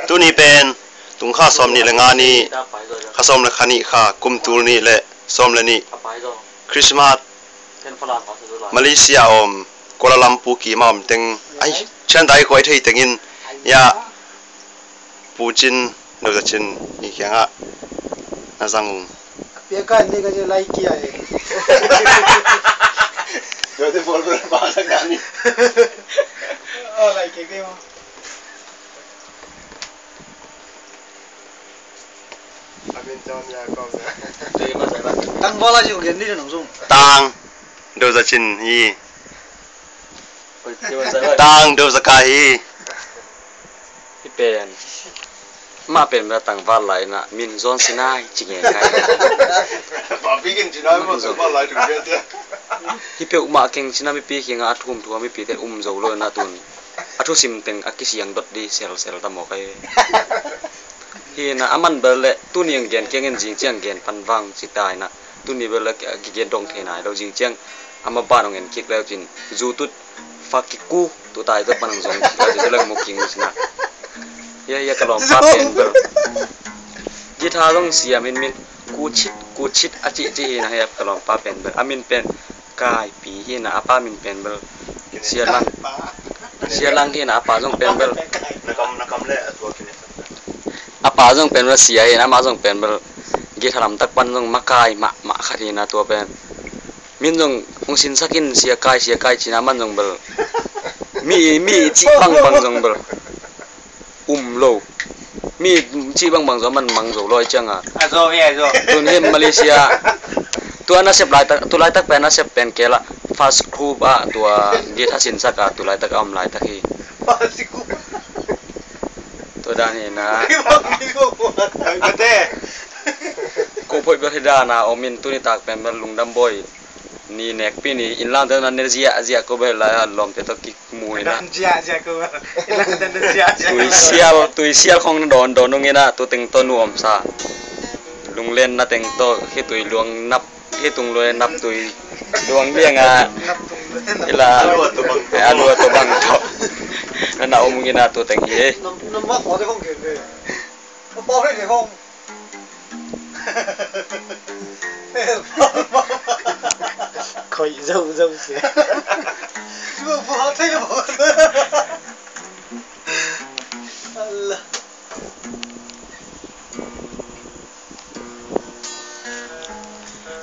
ตุนี่เป็นตุงค่าซ้อมนี่ละงานนี้ค่าซ้อมละคันนี้ค่ะกุมตูนี่และซ้อมละนี่คริสต์มาสมาเลเซียอมกัวลาลัมพูร์กีมอมตึงไอ้ฉันได้คอยไทยตึงินยาปูจินโดยจินนี่แค่งะน่าจังเปียกันนี่ก็จะไล่เกียร์เดี๋ยวจะบอลเรื่องบ้านสักการนี้ไล่เกียร์ได้มั้ยเป็นจอมยากองนะตั้งบอลอยู่เกมนี้หนองซุ่มตังโดยจินฮีตังโดยสกายฮีที่เป็นมาเป็นมาตั้งบ้านไหลนะมินซอนซินายจริงไงป่าปีกินจินายมาสบ้านไหลถึงเดือนที่เปียกมาเก่งชินาไม่ปีเก่งอาทุ่มทัวไม่ปีแต่โจเลยนะตุนอาทุสิมเต็งอากิเสียงดดดีเซลตามอกไอที่นะอามันเบลเล่ตุนยังเก่งจริงจังเก่งปันวังสิตายนะตุนนี่เบลเล่กิเกนดงเทนายเราจริงจังอามาบ้านของเงินคิกแล้วจินจูตุฟักกิกูตัวตายตัวปันจงเราจะเลิกมุกิงสินะya kalau paten ber kita long sia min kucit aci na ya kalau paten ber amin pen kai pi hina apa min pen ber sia lang hina apa jong pen ber nakam le tua kini apa jong pen ber sia hina ma jong pen ber kita ram tak pan jong makai ma kharina tua pen min jong sin sakin sia kai cina man jong ber mi ci bang jong ber lo mi chi bang zo man mang zo loi chang zo ye zo tun hem Malaysia tu ana sep lai tak pen na sep pen kela fast group tua git hasin saka tu lai tak am lai tak hi tu dan ni na ko phoi ba da na omin tu ni tak pen lung dam boy ni nek pi ni inlang dan energia ko be la lom te to ki mui na energia ko inlang dan energia tu sial khong don ngena tu teng to nuam sa lung len na teng to he tu luang nap he tung lo nap tu luang liang ila alu to bang to na om ngena tu teng he no ma ko de khong ke de po re de khong khoi dâu kìa chưa bỏ thấy bỏ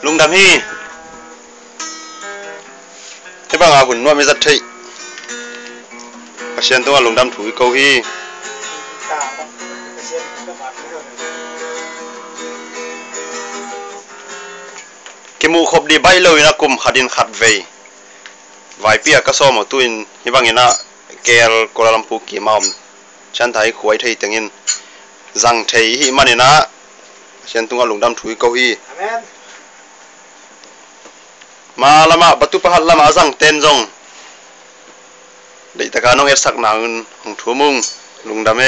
lùng đam hi thế bằngหุ่นว่าไม่จัดที่เชียนตัวลงดำถุยเกาฮีกิมูครบดีใบเลยนะกุมขัดินขัดเวไวเปียก็ซ้อมตุนที่บางอย่างนะเกลกัวลาลัมพูร์กี่มอมฉันไทยขวยไทยตึงอินจังไทยฮิมันนี่นะเชียนตัวลงดำถุยเกาฮีมาละมาประตูประหัตละมาจังเต้นจงเด็กตะการน้องเฮ็ดสักหนังของถั่วมุงลุงดำเอ